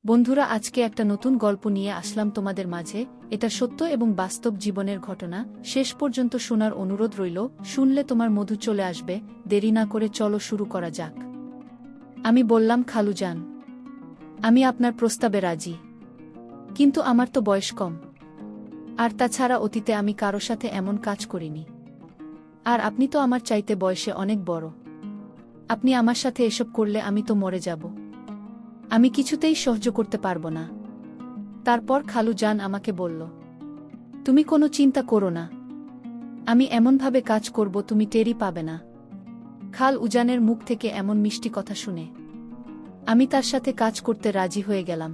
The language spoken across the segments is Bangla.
বন্ধুরা, আজকে একটা নতুন গল্প নিয়ে আসলাম তোমাদের মাঝে। এটা সত্য এবং বাস্তব জীবনের ঘটনা। শেষ পর্যন্ত শোনার অনুরোধ রইল। শুনলে তোমার মধু চলে আসবে। দেরি না করে চলো শুরু করা যাক। আমি বললাম, খালুজান, আমি আপনার প্রস্তাবে রাজি, কিন্তু আমার তো বয়স কম। আর তাছাড়া অতীতে আমি কারো সাথে এমন কাজ করিনি। আর আপনি তো আমার চাইতে বয়সে অনেক বড়। আপনি আমার সাথে এসব করলে আমি তো মরে যাব। আমি কিছুতেই সহ্য করতে পারবো না। তারপর খালুজান আমাকে বলল, তুমি কোনো চিন্তা করো না, আমি এমনভাবে কাজ করব তুমি টেরই পাবে না। খাল উজানের মুখ থেকে এমন মিষ্টি কথা শুনে আমি তার সাথে কাজ করতে রাজি হয়ে গেলাম।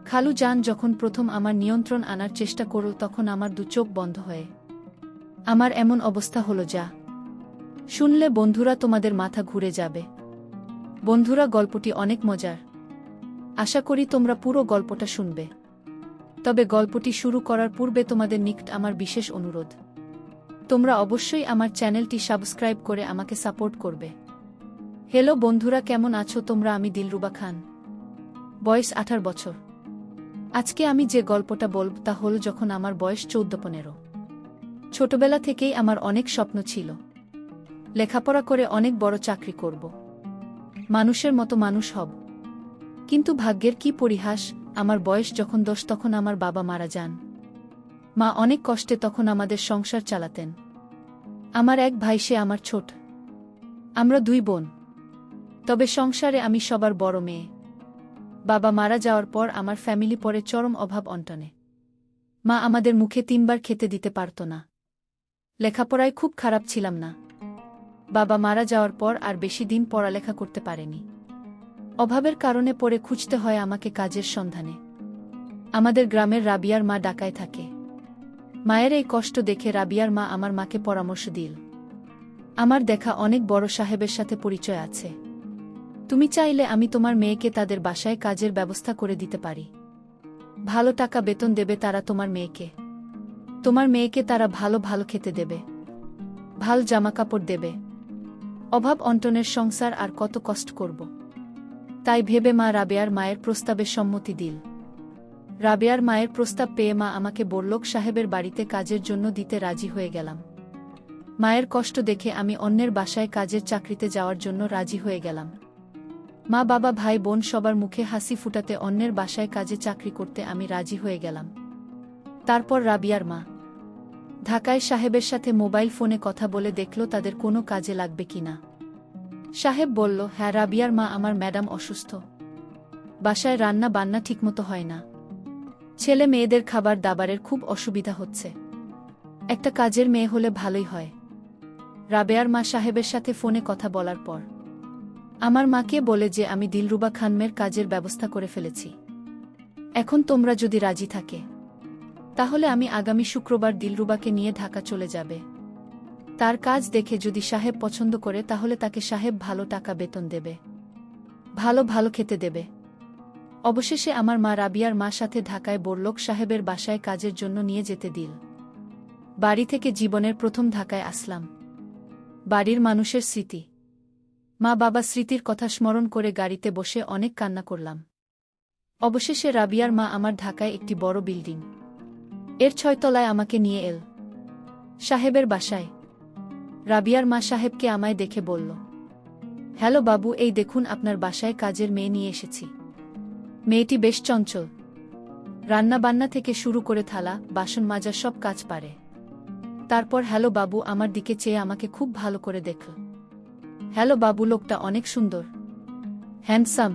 খালুজান যখন প্রথম আমার নিয়ন্ত্রণ আনার চেষ্টা করল, তখন আমার দু চোখ বন্ধ হয়ে আমার এমন অবস্থা হলো যা শুনলে বন্ধুরা তোমাদের মাথা ঘুরে যাবে। বন্ধুরা, গল্পটি অনেক মজার। আশা করি তোমরা পুরো গল্পটা শুনবে। তবে গল্পটি শুরু করার পূর্বে তোমাদের নিকট আমার বিশেষ অনুরোধ, তোমরা অবশ্যই আমার চ্যানেলটি সাবস্ক্রাইব করে আমাকে সাপোর্ট করবে। হ্যালো বন্ধুরা, কেমন আছো তোমরা? আমি দিলরুবা খান, বয়স 18 বছর। আজকে আমি যে গল্পটা বলব তা হল যখন আমার বয়স 14-15। ছোটবেলা থেকেই আমার অনেক স্বপ্ন ছিল, লেখাপড়া করে অনেক বড় চাকরি করব, মানুষের মতো মানুষ হব। কিন্তু ভাগ্যের কি পরিহাস, আমার বয়স যখন 10 তখন আমার বাবা মারা যান। মা অনেক কষ্টে তখন আমাদের সংসার চালাতেন। আমার এক ভাই, সে আমার ছোট। আমরা 2 বোন, তবে সংসারে আমি সবার বড় মেয়ে। বাবা মারা যাওয়ার পর আমার ফ্যামিলি পড়ে চরম অভাব অনটনে। মা আমাদের মুখে 3 বার খেতে দিতে পারত না। লেখাপড়ায় খুব খারাপ ছিলাম না। বাবা মারা যাওয়ার পর আর বেশি দিন পড়ালেখা করতে পারেনি। অভাবের কারণে পড়ে খুঁজতে হয় আমাকে কাজের সন্ধানে। আমাদের গ্রামের রাবিয়ার মা ঢাকায় থাকে। মায়ের এই কষ্ট দেখে রাবিয়ার মা আমার মাকে পরামর্শ দিল, আমার দেখা অনেক বড় সাহেবের সাথে পরিচয় আছে। তুমি চাইলে আমি তোমার মেয়েকে তাদের বাসায় কাজের ব্যবস্থা করে দিতে পারি। ভালো টাকা বেতন দেবে তারা তোমার মেয়েকে তারা ভালো ভালো খেতে দেবে, ভাল জামাকাপড় দেবে। অভাব অনটনের সংসার আর কত কষ্ট করব। তাই ভেবে মা রাবেয়ার মায়ের প্রস্তাবে সম্মতি দিল। রাবেয়ার মায়ের প্রস্তাব পেয়ে মা আমাকে বড়লোক সাহেবের বাড়িতে কাজের জন্য দিতে রাজি হয়ে গেলাম। মায়ের কষ্ট দেখে আমি অন্যের বাসায় কাজের চাকরিতে যাওয়ার জন্য রাজি হয়ে গেলাম। মা, বাবা, ভাই, বোন সবার মুখে হাসি ফুটাতে অন্যের বাসায় কাজে চাকরি করতে আমি রাজি হয়ে গেলাম। তারপর রাবিয়ার মা ঢাকায় সাহেবের সাথে মোবাইল ফোনে কথা বলে দেখল তাদের কোনো কাজে লাগবে কিনা। সাহেব বলল, হ্যাঁ রাবিয়ার মা, আমার ম্যাডাম অসুস্থ, বাসায় রান্না বান্না ঠিকমতো হয় না, ছেলে মেয়েদের খাবার দাবারের খুব অসুবিধা হচ্ছে, একটা কাজের মেয়ে হলে ভালোই হয়। রাবেয়ার মা সাহেবের সাথে ফোনে কথা বলার পর আমার মাকে বলে যে আমি দিলরুবা খানমের কাজের ব্যবস্থা করে ফেলেছি। এখন তোমরা যদি রাজি থাকে তাহলে আমি আগামী শুক্রবার দিলরুবাকে নিয়ে ঢাকা চলে যাবে। তার কাজ দেখে যদি সাহেব পছন্দ করে তাহলে তাকে সাহেব ভালো টাকা বেতন দেবে, ভালো ভালো খেতে দেবে। অবশেষে আমার মা রাবিয়ার মার সাথে ঢাকায় বড়লোক সাহেবের বাসায় কাজের জন্য নিয়ে যেতে দিল। বাড়ি থেকে জীবনের প্রথম ঢাকায় আসলাম। বাড়ির মানুষের স্মৃতি, মা বাবা স্মৃতির কথা স্মরণ করে গাড়িতে বসে অনেক কান্না করলাম। অবশেষে রাবিয়ার মা আমার ঢাকায় একটি বড় বিল্ডিং এর 6 তলায় আমাকে নিয়ে এল সাহেবের বাসায়। রাবিয়ার মা সাহেবকে আমায় দেখে বলল, হ্যালো বাবু, এই দেখুন আপনার বাসায় কাজের মেয়ে নিয়ে এসেছি। মেয়েটি বেশ চঞ্চল, রান্না বান্না থেকে শুরু করে থালা বাসন মাজা সব কাজ পারে। তারপর হ্যালো বাবু আমার দিকে চেয়ে আমাকে খুব ভালো করে দেখল। হ্যালো বাবু, লোকটা অনেক সুন্দর, হ্যান্ডসাম।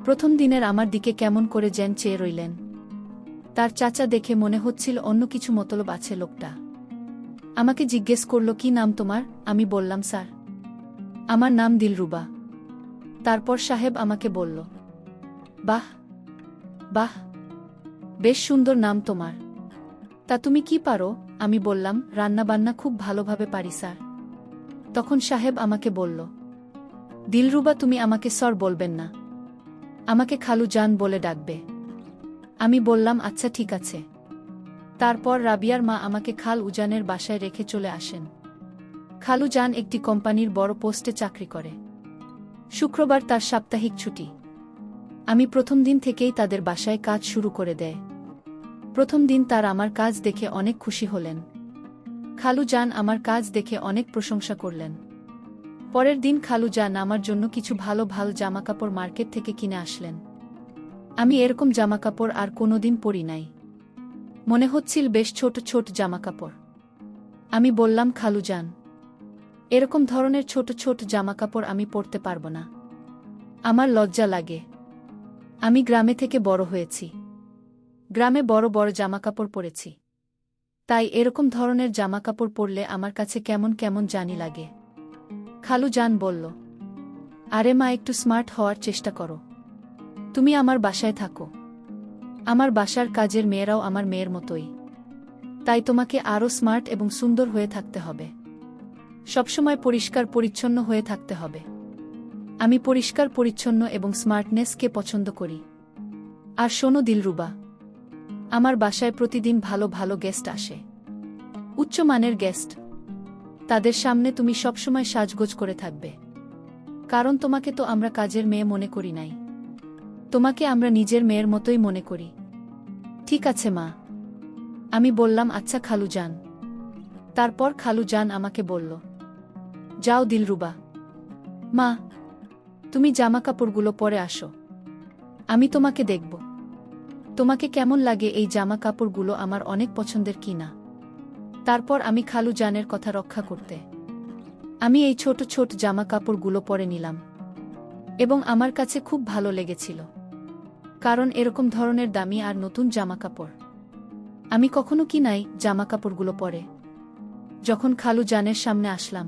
প্রথম দিনের আমার দিকে কেমন করে যেন চেয়ে রইলেন। তার চাচা দেখে মনে হচ্ছিল অন্য কিছু মতলব আছে লোকটা। আমাকে জিজ্ঞেস করল, কি নাম তোমার? আমি বললাম, স্যার, আমার নাম দিলরুবা। তারপর সাহেব আমাকে বলল, বাহ বাহ, বেশ সুন্দর নাম তোমার। তা তুমি কি পারো? আমি বললাম, রান্না বান্না খুব ভালোভাবে পারি স্যার। তখন সাহেব আমাকে বলল, দিলরুবা, তুমি আমাকে স্যার বলবেন না, আমাকে খালুজান বলে ডাকবে। আমি বললাম, আচ্ছা ঠিক আছে। তারপর রাবিয়ার মা আমাকে খাল উজানের বাসায় রেখে চলে আসেন। খালুজান একটি কোম্পানির বড় পোস্টে চাকরি করে। শুক্রবার তার সাপ্তাহিক ছুটি। আমি প্রথম দিন থেকেই তাদের বাসায় কাজ শুরু করে দেয়। প্রথম দিন তার আমার কাজ দেখে অনেক খুশি হলেন। খালু জান আমার কাজ দেখে অনেক প্রশংসা করলেন। পরের দিন খালু জান আমার জন্য কিছু ভালো ভালো জামাকাপড় মার্কেট থেকে কিনে আসলেন। আমি এরকম জামাকাপড় আর কোনোদিন পরি নাই। মনে হচ্ছিল বেশ ছোট ছোট জামাকাপড়। আমি বললাম, খালু জান, এরকম ধরনের ছোট ছোট জামাকাপড় আমি পরতে পারব না। আমার লজ্জা লাগে। আমি গ্রামে থেকে বড় হয়েছি। গ্রামে বড় বড় জামাকাপড় পরেছি। তাই এরকম ধরনের জামাকাপড় পরলে আমার কাছে কেমন কেমন জানি লাগে। খালু জান বলল, আরে মা, একটু স্মার্ট হওয়ার চেষ্টা করো। তুমি আমার বাসায় থাকো। আমার বাসার কাজের মেয়েরাও আমার মেয়ের মতোই। তাই তোমাকে আরও স্মার্ট এবং সুন্দর হয়ে থাকতে হবে। সবসময় পরিষ্কার পরিচ্ছন্ন হয়ে থাকতে হবে। আমি পরিষ্কার পরিচ্ছন্ন এবং স্মার্টনেসকে পছন্দ করি। আর শোনো দিলরুবা, আমার বাসায় প্রতিদিন ভালো ভালো গেস্ট আসে, উচ্চমানের গেস্ট। তাদের সামনে তুমি সবসময় সাজগোজ করে থাকবে। কারণ তোমাকে তো আমরা কাজের মেয়ে মনে করি নাই। তোমাকে আমরা নিজের মেয়ের মতোই মনে করি। ঠিক আছে মা। আমি বললাম, আচ্ছা খালু জান। তারপর খালু জান আমাকে বলল, যাও দিলরুবা, মা, তুমি জামাকাপড়গুলো পরে আসো। আমি তোমাকে দেখব। তোমাকে কেমন লাগে এই জামাকাপড়গুলো আমার অনেক পছন্দের কিনা। তারপর আমি খালু জানের কথা রক্ষা করতে আমি এই ছোট ছোট জামাকাপড়গুলো পরে নিলাম। এবং আমার কাছে খুব ভালো লেগেছিল। কারণ এরকম ধরনের দামি আর নতুন জামাকাপড় আমি কখনো কিনাই। জামাকাপড়গুলো পরে যখন খালু জানের সামনে আসলাম,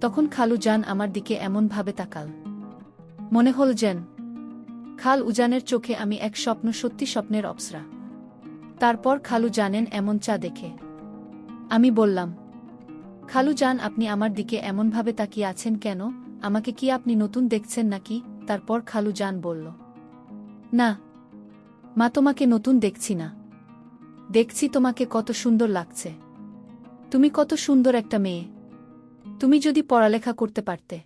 তখন খালু জান আমার দিকে এমনভাবে তাকাল, মনে হল যেন খাল উজানের চোখে আমি এক স্বপ্ন, সত্যি স্বপ্নের অপ্সরা। তারপর খালু জানেন এমন চা দেখে আমি বললাম, খালু জান, আপনি আমার দিকে এমনভাবে তাকিয়ে আছেন কেন? আমাকে কি আপনি নতুন দেখছেন নাকি? তারপর খালু জান বলল, না মা, তোমাকে নতুন দেখছি না। দেখছি তোমাকে কত সুন্দর লাগছে। তুমি কত সুন্দর একটা মেয়ে। তুমি যদি পড়ালেখা করতে পারতে,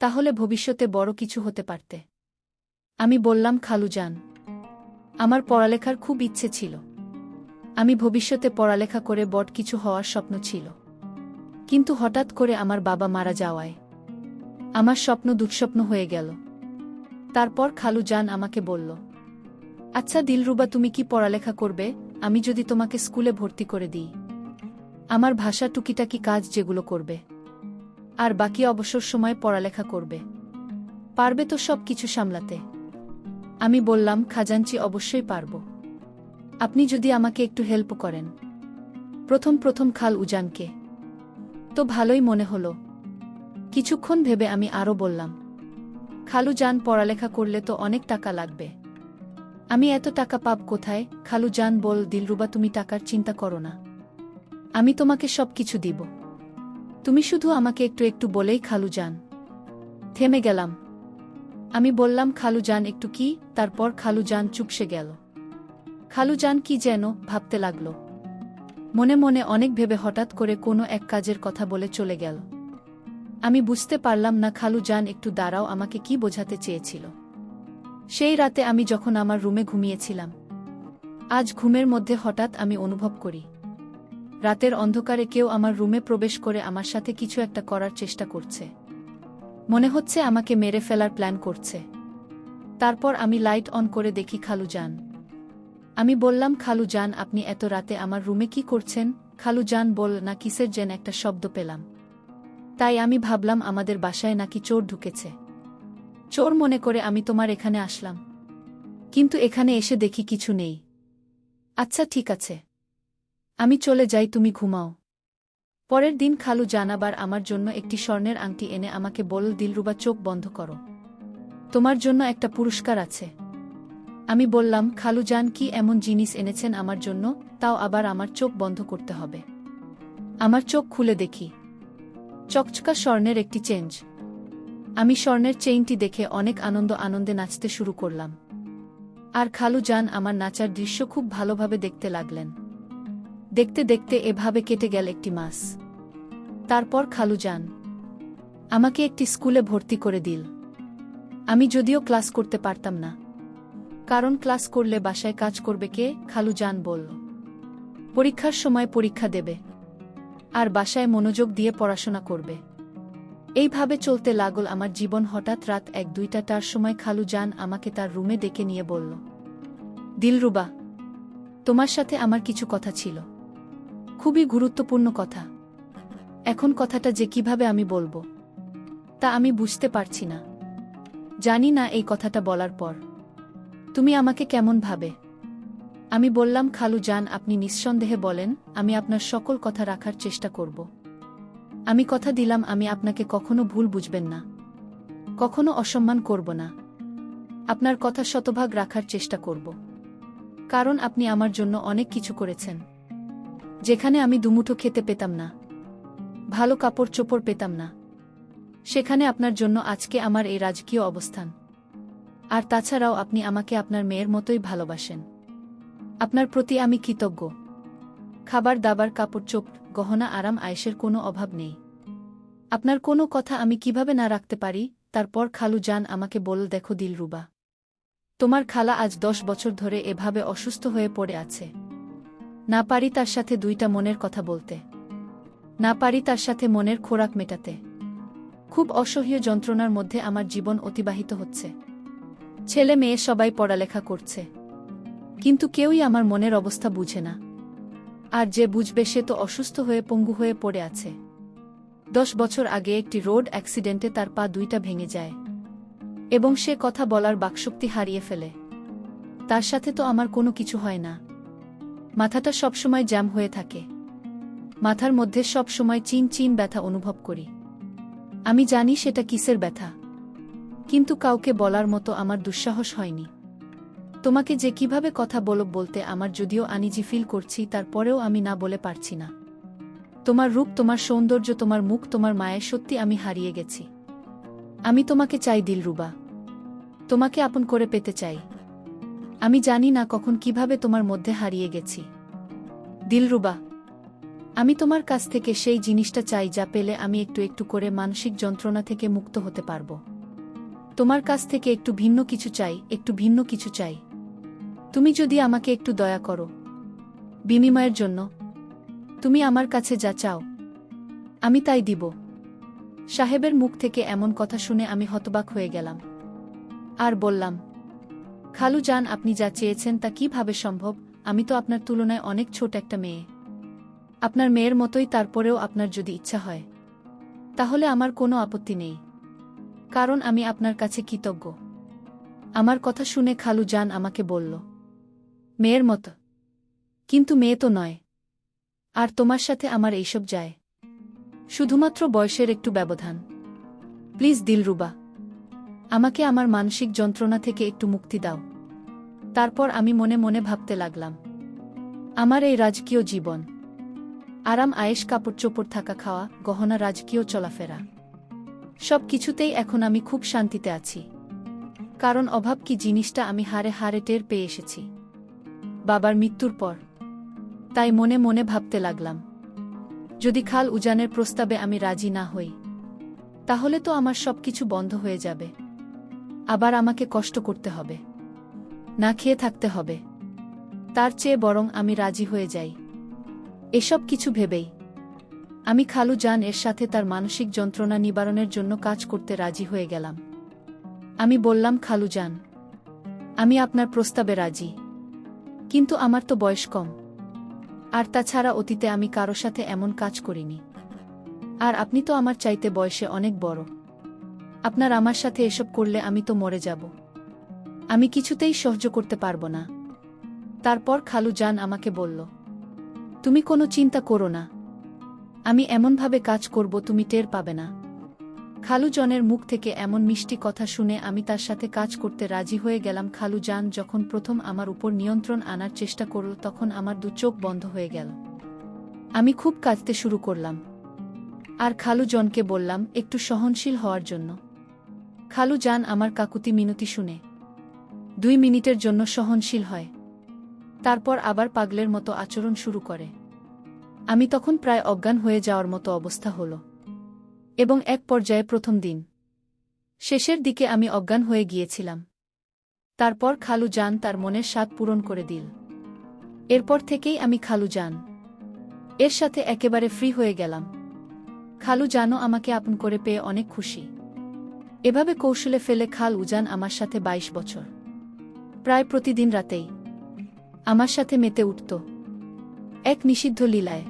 তাহলে ভবিষ্যতে বড় কিছু হতে পারতে। আমি বললাম, খালু জান, আমার পড়ালেখার খুব ইচ্ছে ছিল। আমি ভবিষ্যতে পড়ালেখা করে বড় কিছু হওয়ার স্বপ্ন ছিল। কিন্তু হঠাৎ করে আমার বাবা মারা যাওয়ায় আমার স্বপ্ন দুঃস্বপ্ন হয়ে গেল। তারপর খালু জান আমাকে বলল, আচ্ছা দিলরুবা, তুমি কি পড়ালেখা করবে? আমি যদি তোমাকে স্কুলে ভর্তি করে দিই, আমার ভাষা টুকিটাকি কাজ যেগুলো করবে, আর বাকি অবসর সময় পড়ালেখা করবে, পারবে তো সব কিছু সামলাতে? আমি বললাম, খাজাঞ্চি, অবশ্যই পারব। আপনি যদি আমাকে একটু হেল্প করেন। প্রথম প্রথম খাল উজানকে তো ভালোই মনে হলো। কিছুক্ষণ ভেবে আমি আরও বললাম, খালু জান, পড়ালেখা করলে তো অনেক টাকা লাগবে। আমি এত টাকা পাব কোথায়? খালু জান বল, দিলরুবা, তুমি টাকার চিন্তা করো না। আমি তোমাকে সব কিছু দিব। তুমি শুধু আমাকে একটু একটু বলেই। খালু জান থেমে গেলাম। আমি বললাম, খালু জান একটু কি? তারপর খালু জান চুপসে গেল। খালু জান কি যেন ভাবতে লাগল। মনে মনে অনেক ভেবে হঠাৎ করে কোনো এক কাজের কথা বলে চলে গেল। আমি বুঝতে পারলাম না খালু জান একটু দাঁড়াও আমাকে কি বোঝাতে চেয়েছিল। সেই রাতে আমি যখন আমার রুমে ঘুমিয়েছিলাম, আজ ঘুমের মধ্যে হঠাৎ আমি অনুভব করি রাতের অন্ধকারে কেউ আমার রুমে প্রবেশ করে আমার সাথে কিছু একটা করার চেষ্টা করছে। মনে হচ্ছে আমাকে মেরে ফেলার প্ল্যান করছে। তারপর আমি লাইট অন করে দেখি খালু জান। আমি বললাম, খালু জান, আপনি এত রাতে আমার রুমে কি করছেন? খালু জান বল, না কিসের যেন একটা শব্দ পেলাম। তাই আমি ভাবলাম আমাদের বাসায় নাকি চোর ঢুকেছে। চোর মনে করে আমি তোমার এখানে আসলাম। কিন্তু এখানে এসে দেখি কিছু নেই। আচ্ছা ঠিক আছে, আমি চলে যাই, তুমি ঘুমাও। পরের দিন খালু জান আবার আমার জন্য একটি স্বর্ণের আংটি এনে আমাকে বলল, দিলরুবা, চোখ বন্ধ করো, তোমার জন্য একটা পুরস্কার আছে। আমি বললাম, খালু জান, কি এমন জিনিস এনেছেন আমার জন্য? তাও আবার আমার চোখ বন্ধ করতে হবে? আমার চোখ খুলে দেখি চকচকা স্বর্ণের একটি চেঞ্জ। আমি স্বর্ণের চেইনটি দেখে অনেক আনন্দে নাচতে শুরু করলাম। আর খালু জান আমার নাচার দৃশ্য খুব ভালোভাবে দেখতে লাগলেন। দেখতে দেখতে এভাবে কেটে গেল একটি মাস। তারপর খালু জান আমাকে একটি স্কুলে ভর্তি করে দিল। আমি যদিও ক্লাস করতে পারতাম না, কারণ ক্লাস করলে বাসায় কাজ করবে কে, খালু জান বলল। পরীক্ষার সময় পরীক্ষা দেবে, আর বাসায় মনোযোগ দিয়ে পড়াশোনা করবে। এইভাবে চলতে লাগল আমার জীবন। হঠাৎ রাত 1-2টার সময় খালু জান আমাকে তার রুমে ডেকে নিয়ে বলল, দিলরুবা, তোমার সাথে আমার কিছু কথা ছিল, খুবই গুরুত্বপূর্ণ কথা। এখন কথাটা যে কিভাবে আমি বলবো তা আমি বুঝতে পারছি না। জানি না এই কথাটা বলার পর তুমি আমাকে কেমন ভাবে। আমি বললাম, খালু জান, আপনি নিঃসন্দেহে বলেন, আমি আপনার সকল কথা রাখার চেষ্টা করব। আমি কথা দিলাম আমি আপনাকে কখনো ভুল বুঝবেন না, কখনো অসম্মান করব না। আপনার কথা শতভাগ রাখার চেষ্টা করব, কারণ আপনি আমার জন্য অনেক কিছু করেছেন। যেখানে আমি দুমুঠো খেতে পেতাম না, ভালো কাপড় চোপড় পেতাম না, সেখানে আপনার জন্য আজকে আমার এই রাজকীয় অবস্থান। আর তাছাড়াও আপনি আমাকে আপনার মেয়ের মতোই ভালোবাসেন। আপনার প্রতি আমি কৃতজ্ঞ। খাবার দাবার, কাপড় চোপড়, গহনা, আরাম আয়েশের কোনো অভাব নেই। আপনার কোনো কথা আমি কিভাবে না রাখতে পারি। তারপর খালু জান আমাকে বলল, দেখো দিলরুবা, তোমার খালা আজ 10 বছর ধরে এভাবে অসুস্থ হয়ে পড়ে আছে। না পারি তার সাথে 2টা মনের কথা বলতে, না পারি তার সাথে মনের খোরাক মেটাতে। খুব অসহ্য যন্ত্রণার মধ্যে আমার জীবন অতিবাহিত হচ্ছে। ছেলে মেয়ে সবাই পড়ালেখা করছে, কিন্তু কেউই আমার মনের অবস্থা বুঝে না। আর যে বুঝবে সে তো অসুস্থ হয়ে পঙ্গু হয়ে পড়ে আছে। 10 বছর আগে একটি রোড অ্যাক্সিডেন্টে তার পা 2টা ভেঙে যায় এবং সে কথা বলার বাকশক্তি হারিয়ে ফেলে। তার সাথে তো আমার কোনো কিছু হয় না। মাথাটা সবসময় জ্যাম হয়ে থাকে, মাথার মধ্যে সব সময় চিন চিন ব্যথা অনুভব করি। আমি জানি সেটা কিসের ব্যথা, কিন্তু কাউকে বলার মতো আমার দুঃসাহস হয়নি। তোমাকে যে কিভাবে কথা বলতে আমার যদিও আনিজি ফিল করছি, তারপরেও আমি না বলে পারছি না। তোমার রূপ, তোমার সৌন্দর্য, তোমার মুখ, তোমার মায়ের, সত্যি আমি হারিয়ে গেছি। আমি তোমাকে চাই দিলরুবা, তোমাকে আপন করে পেতে চাই। আমি জানি না কখন কিভাবে তোমার মধ্যে হারিয়ে গেছি। দিলরুবা, আমি তোমার কাছ থেকে সেই জিনিসটা চাই যা পেলে আমি একটু একটু করে মানসিক যন্ত্রণা থেকে মুক্ত হতে পারব। তোমার কাছ থেকে একটু ভিন্ন কিছু চাই, একটু ভিন্ন কিছু চাই। তুমি যদি আমাকে একটু দয়া করো, বিনিময়ের জন্য তুমি আমার কাছে যা চাও আমি তাই দিব। সাহেবের মুখ থেকে এমন কথা শুনে আমি হতবাক হয়ে গেলাম আর বললাম, খালু জান, আপনি যা চেয়েছেন তা কিভাবে সম্ভব? আমি তো আপনার তুলনায় অনেক ছোট একটা মেয়ে, আপনার মেয়ের মতোই। তারপরেও আপনার যদি ইচ্ছা হয় তাহলে আমার কোনো আপত্তি নেই, কারণ আমি আপনার কাছে কৃতজ্ঞ। আমার কথা শুনে খালু জান আমাকে বলল, মেয়ের মতো? কিন্তু মেয়ে তো নয়। আর তোমার সাথে আমার এইসব যায়, শুধুমাত্র বয়সের একটু ব্যবধান। প্লিজ দিলরুবা, আমাকে আমার মানসিক যন্ত্রণা থেকে একটু মুক্তি দাও। তারপর আমি মনে মনে ভাবতে লাগলাম, আমার এই রাজকীয় জীবন, আরাম আয়েশ, কাপড় চোপড়, থাকা খাওয়া, গহনা, রাজকীয় চলাফেরা, সব কিছুতেই এখন আমি খুব শান্তিতে আছি। কারণ অভাব কি জিনিসটা আমি হারে হারে টের পেয়ে এসেছি বাবার মৃত্যুর পর। তাই মনে মনে ভাবতে লাগলাম, যদি খাল উজানের প্রস্তাবে আমি রাজি না হই, তাহলে তো আমার সবকিছু বন্ধ হয়ে যাবে। আবার আমাকে কষ্ট করতে হবে, না খেয়ে থাকতে হবে। তার চেয়ে বরং আমি রাজি হয়ে যাই। এসব কিছু ভেবেই আমি খালু জান এর সাথে তার মানসিক যন্ত্রণা নিবারণের জন্য কাজ করতে রাজি হয়ে গেলাম। আমি বললাম, খালু জান, আমি আপনার প্রস্তাবে রাজি, কিন্তু আমার তো বয়স কম। আর তাছাড়া অতীতে আমি কারো সাথে এমন কাজ করিনি। আর আপনি তো আমার চাইতে বয়সে অনেক বড়। আপনার আমার সাথে এসব করলে আমি তো মরে যাব। আমি কিছুতেই সহ্য করতে পারব না। তারপর খালু জান আমাকে বলল, তুমি কোনো চিন্তা করো না, আমি এমনভাবে কাজ করব তুমি টের পাবে না। খালু জনের মুখ থেকে এমন মিষ্টি কথা শুনে আমি তার সাথে কাজ করতে রাজি হয়ে গেলাম। খালু জান যখন প্রথম আমার উপর নিয়ন্ত্রণ আনার চেষ্টা করল, তখন আমার 2 চোখ বন্ধ হয়ে গেল। আমি খুব কাঁদতে শুরু করলাম আর খালু জনকে বললাম একটু সহনশীল হওয়ার জন্য। খালু জান আমার কাকুতি মিনতি শুনে 2 মিনিটের জন্য সহনশীল হয়, তারপর আবার পাগলের মতো আচরণ শুরু করে। আমি তখন প্রায় অজ্ঞান হয়ে যাওয়ার মতো অবস্থা হলো এবং এক পর্যায়ে প্রথম দিন শেষের দিকে আমি অজ্ঞান হয়ে গিয়েছিলাম। তারপর খালু জান তার মনের স্বাদ পূরণ করে দিল। এরপর থেকেই আমি খালু জান এর সাথে একেবারে ফ্রি হয়ে গেলাম। খালু জানও আমাকে আপন করে পেয়ে অনেক খুশি। এভাবে কৌশলে ফেলে খাল উজান আমার সাথে 22 বছর প্রায় প্রতিদিন রাতেই আমার সাথে মেতে উঠত এক নিষিদ্ধ লীলায়,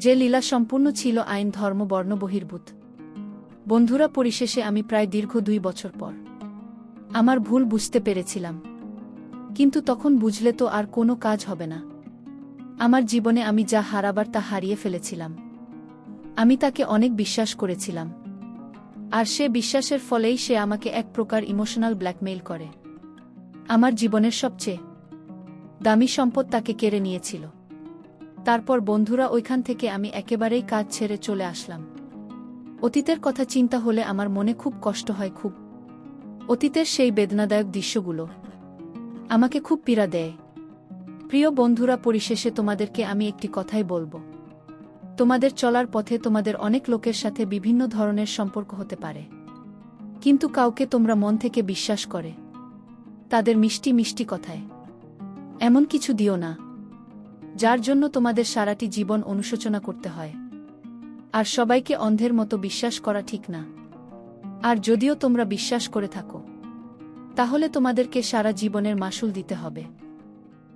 যে লীলা সম্পূর্ণ ছিল আইন ধর্ম বর্ণ বহির্ভূত। বন্ধুরা, পরিশেষে আমি প্রায় দীর্ঘ 2 বছর পর আমার ভুল বুঝতে পেরেছিলাম। কিন্তু তখন বুঝলে তো আর কোনো কাজ হবে না। আমার জীবনে আমি যা হারাবার তা হারিয়ে ফেলেছিলাম। আমি তাকে অনেক বিশ্বাস করেছিলাম, আর সে বিশ্বাসের ফলেই সে আমাকে এক প্রকার ইমোশনাল ব্ল্যাকমেইল করে। আমার জীবনের সবচেয়ে দামি সম্পদ তাকে কেড়ে নিয়েছিল। তারপর বন্ধুরা, ওইখান থেকে আমি একেবারেই কাজ ছেড়ে চলে আসলাম। অতীতের কথা চিন্তা হলে আমার মনে খুব কষ্ট হয়, খুব। অতীতের সেই বেদনাদায়ক দৃশ্যগুলো আমাকে খুব পীড়া দেয়। প্রিয় বন্ধুরা, পরিশেষে তোমাদেরকে আমি একটি কথাই বলবো। তোমাদের চলার পথে তোমাদের অনেক লোকের সাথে বিভিন্ন ধরনের সম্পর্ক হতে পারে, কিন্তু কাউকে তোমরা মন থেকে বিশ্বাস করে তাদের মিষ্টি মিষ্টি কথায় এমন কিছু দিও না যার জন্য তোমাদের সারাটি জীবন অনুশোচনা করতে হয়। আর সবাইকে অন্ধের মতো বিশ্বাস করা ঠিক না। আর যদিও তোমরা বিশ্বাস করে থাকো, তাহলে তোমাদেরকে সারা জীবনের মাসুল দিতে হবে।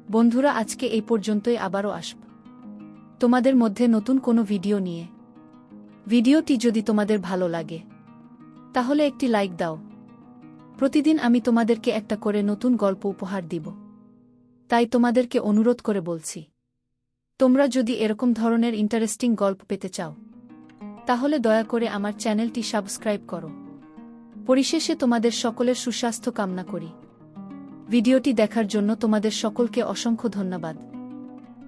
বন্ধুরা, আজকে এই পর্যন্তই। আবারও আসব তোমাদের মধ্যে নতুন কোনো ভিডিও নিয়ে। ভিডিওটি যদি তোমাদের ভালো লাগে তাহলে একটি লাইক দাও। প্রতিদিন আমি তোমাদেরকে একটা করে নতুন গল্প উপহার দিব, তাই তোমাদেরকে অনুরোধ করে বলছি, তোমরা যদি এরকম ধরনের ইন্টারেস্টিং গল্প পেতে চাও তাহলে দয়া করে আমার চ্যানেলটি সাবস্ক্রাইব করো। পরিশেষে তোমাদের সকলের সুস্বাস্থ্য কামনা করি। ভিডিওটি দেখার জন্য তোমাদের সকলকে অসংখ্য ধন্যবাদ।